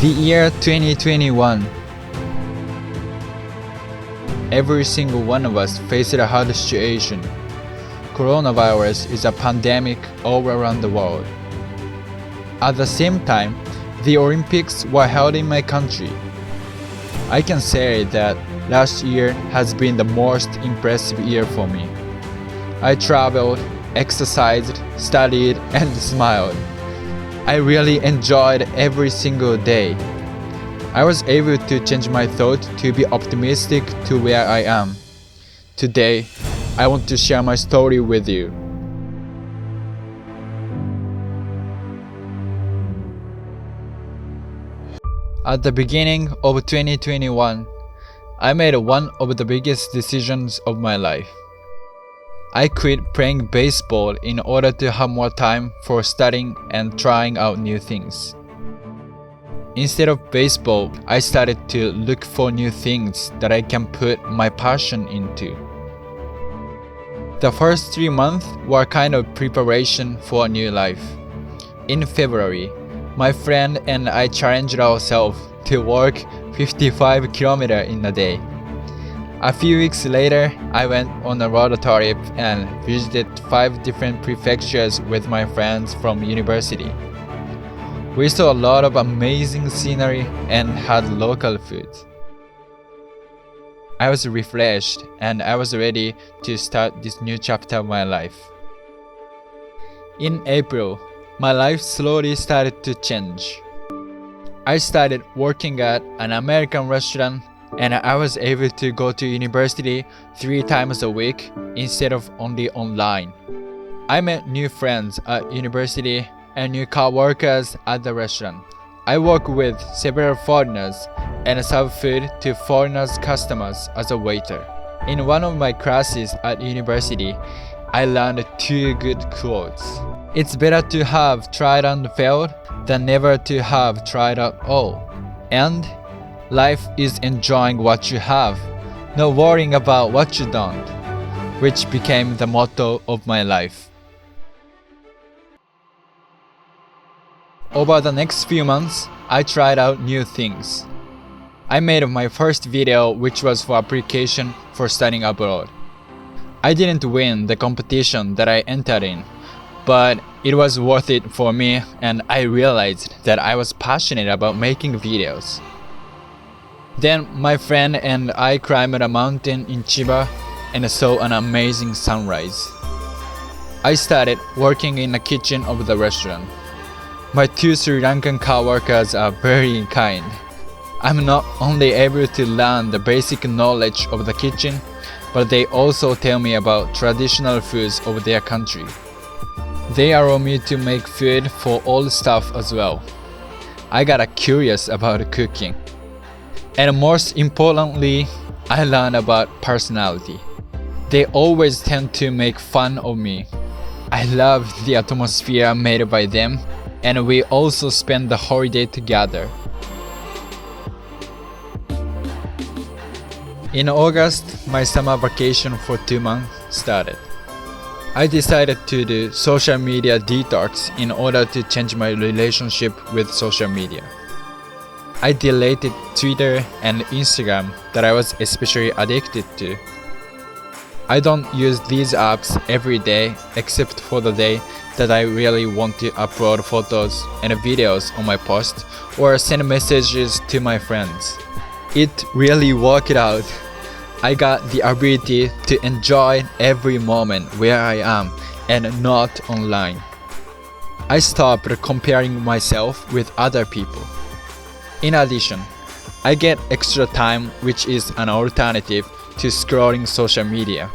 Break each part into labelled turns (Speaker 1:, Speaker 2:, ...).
Speaker 1: The year 2021. Every single one of us faced a hard situation. Coronavirus is a pandemic all around the world. At the same time, the Olympics were held in my country. I can say that last year has been the most impressive year for me. I traveled, exercised, studied, and smiled. I really enjoyed every single day. I was able to change my thought to be optimistic to where I am. Today, I want to share my story with you. At the beginning of 2021, I made one of the biggest decisions of my life. I quit playing baseball in order to have more time for studying and trying out new things. Instead of baseball, I started to look for new things that I can put my passion into. The first 3 months were kind of preparation for a new life. In February, my friend and I challenged ourselves to walk 55 kilometers in a day. A few weeks later, I went on a road trip and visited 5 different prefectures with my friends from university. We saw a lot of amazing scenery and had local food. I was refreshed and I was ready to start this new chapter of my life. In April, my life slowly started to change. I started working at an American restaurant and I was able to go to university 3 times a week instead of only online. I met new friends at university and new co-workers at the restaurant. I work with several foreigners and serve food to foreigners' customers as a waiter. In one of my classes at university, I learned 2 good quotes. It's better to have tried and failed than never to have tried at all. And life is enjoying what you have, not worrying about what you don't, which became the motto of my life. Over the next few months, I tried out new things. I made my first video, which was for application for studying abroad. I didn't win the competition that I entered in, but it was worth it for me, and I realized that I was passionate about making videos. Then my friend and I climbed a mountain in Chiba and saw an amazing sunrise. I started working in the kitchen of the restaurant. My 2 Sri Lankan co-workers are very kind. I'm not only able to learn the basic knowledge of the kitchen, but they also tell me about traditional foods of their country. They allow me to make food for all staff as well. I got curious about cooking. And most importantly, I learned about personality. They always tend to make fun of me. I love the atmosphere made by them, and we also spend the holiday together. In August, my summer vacation for 2 months started. I decided to do social media detox in order to change my relationship with social media. I deleted Twitter and Instagram that I was especially addicted to. I don't use these apps every day except for the day that I really want to upload photos and videos on my post or send messages to my friends. It really worked out. I got the ability to enjoy every moment where I am and not online. I stopped comparing myself with other people. In addition, I get extra time, which is an alternative to scrolling social media.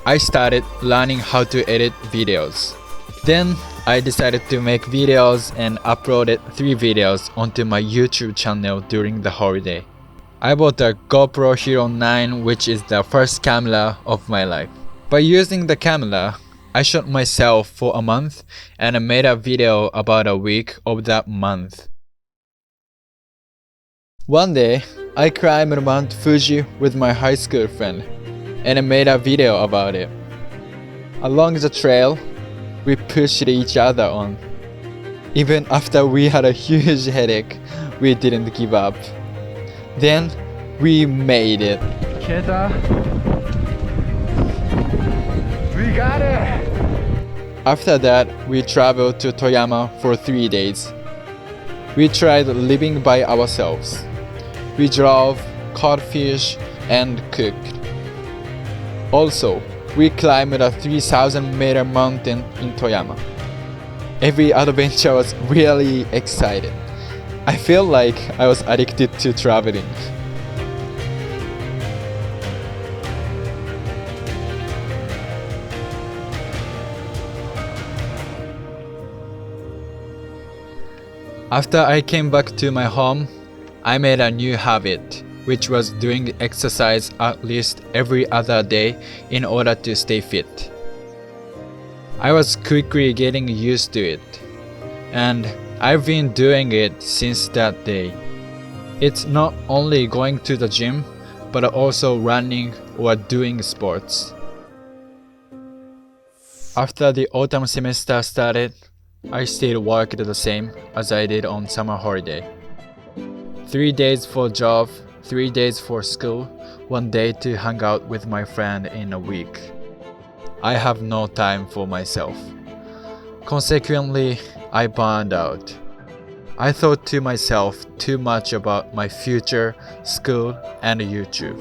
Speaker 1: I started learning how to edit videos. Then I decided to make videos and uploaded 3 videos onto my YouTube channel during the holiday. I bought a GoPro Hero 9, which is the first camera of my life. By using the camera, I shot myself for a month and made a video about a week of that month. One day, I climbed Mount Fuji with my high school friend and made a video about it. Along the trail, we pushed each other on. Even after we had a huge headache, we didn't give up. Then we made it.
Speaker 2: Keta, we got it!
Speaker 1: After that, we traveled to Toyama for 3 days. We tried living by ourselves. We drove, caught fish, and cooked. Also, we climbed a 3,000-meter mountain in Toyama. Every adventure was really exciting. I feel like I was addicted to traveling. After I came back to my home, I made a new habit, which was doing exercise at least every other day in order to stay fit. I was quickly getting used to it, and I've been doing it since that day. It's not only going to the gym, but also running or doing sports. After the autumn semester started, I still worked the same as I did on summer holiday. 3 days for job, 3 days for school, 1 day to hang out with my friend in a week. I have no time for myself. Consequently, I burned out. I thought to myself too much about my future, school, and YouTube.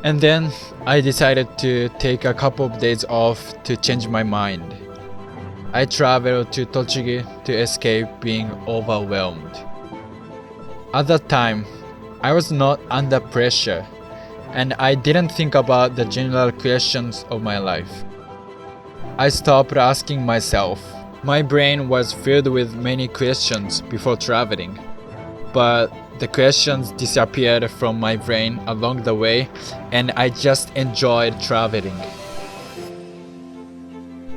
Speaker 1: And then I decided to take a couple of days off to change my mind. I traveled to Tochigi to escape being overwhelmed. At that time, I was not under pressure, and I didn't think about the general questions of my life. I stopped asking myself. My brain was filled with many questions before traveling, but the questions disappeared from my brain along the way, and I just enjoyed traveling.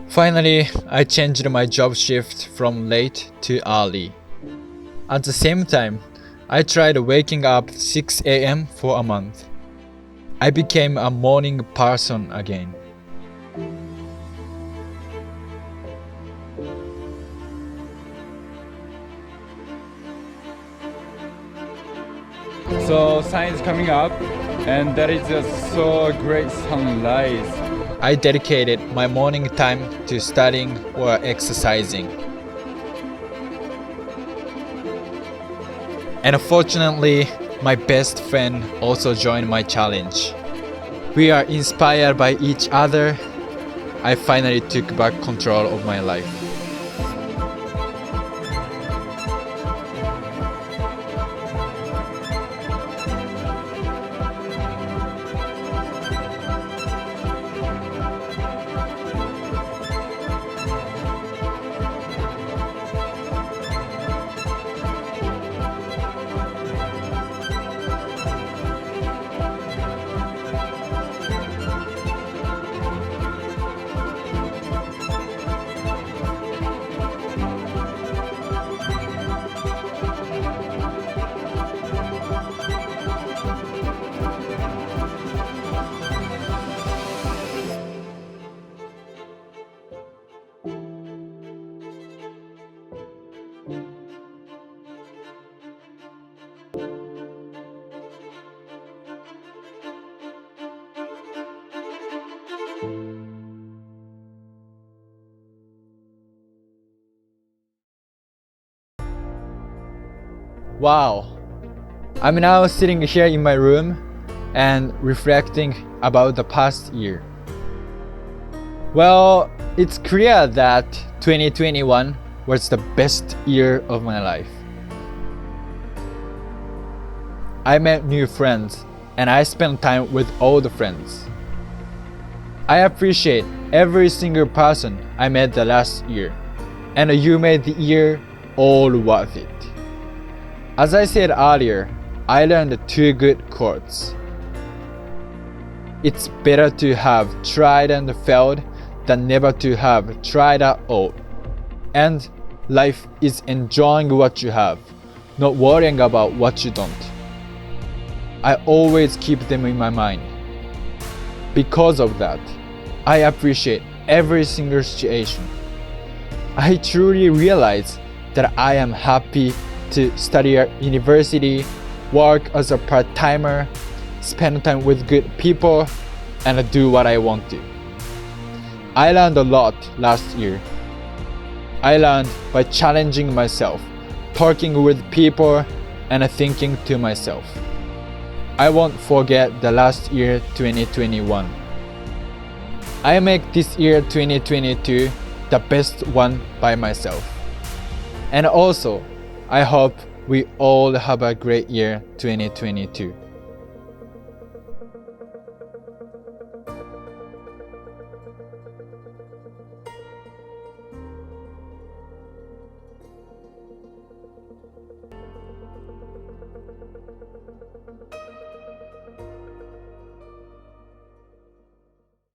Speaker 1: Finally, I changed my job shift from late to early. At the same time, I tried waking up 6 a.m. for a month. I became a morning person again.
Speaker 2: So sun is coming up, and that is just so great sunrise.
Speaker 1: I dedicated my morning time to studying or exercising. And fortunately, my best friend also joined my challenge. We are inspired by each other. I finally took back control of my life. Wow! I'm now sitting here in my room and reflecting about the past year. Well, it's clear that 2021 was the best year of my life. I met new friends and I spent time with old friends. I appreciate every single person I met the last year, and you made the year all worth it. As I said earlier, I learned 2 good quotes. It's better to have tried and failed than never to have tried at all. And life is enjoying what you have, not worrying about what you don't. I always keep them in my mind. Because of that, I appreciate every single situation. I truly realize that I am happy to study at university, work as a part-timer, spend time with good people, and do what I want to. I learned a lot last year. I learned by challenging myself, talking with people, and thinking to myself. I won't forget the last year 2021. I make this year 2022 the best one by myself. And also, I hope we all have a great year 2022.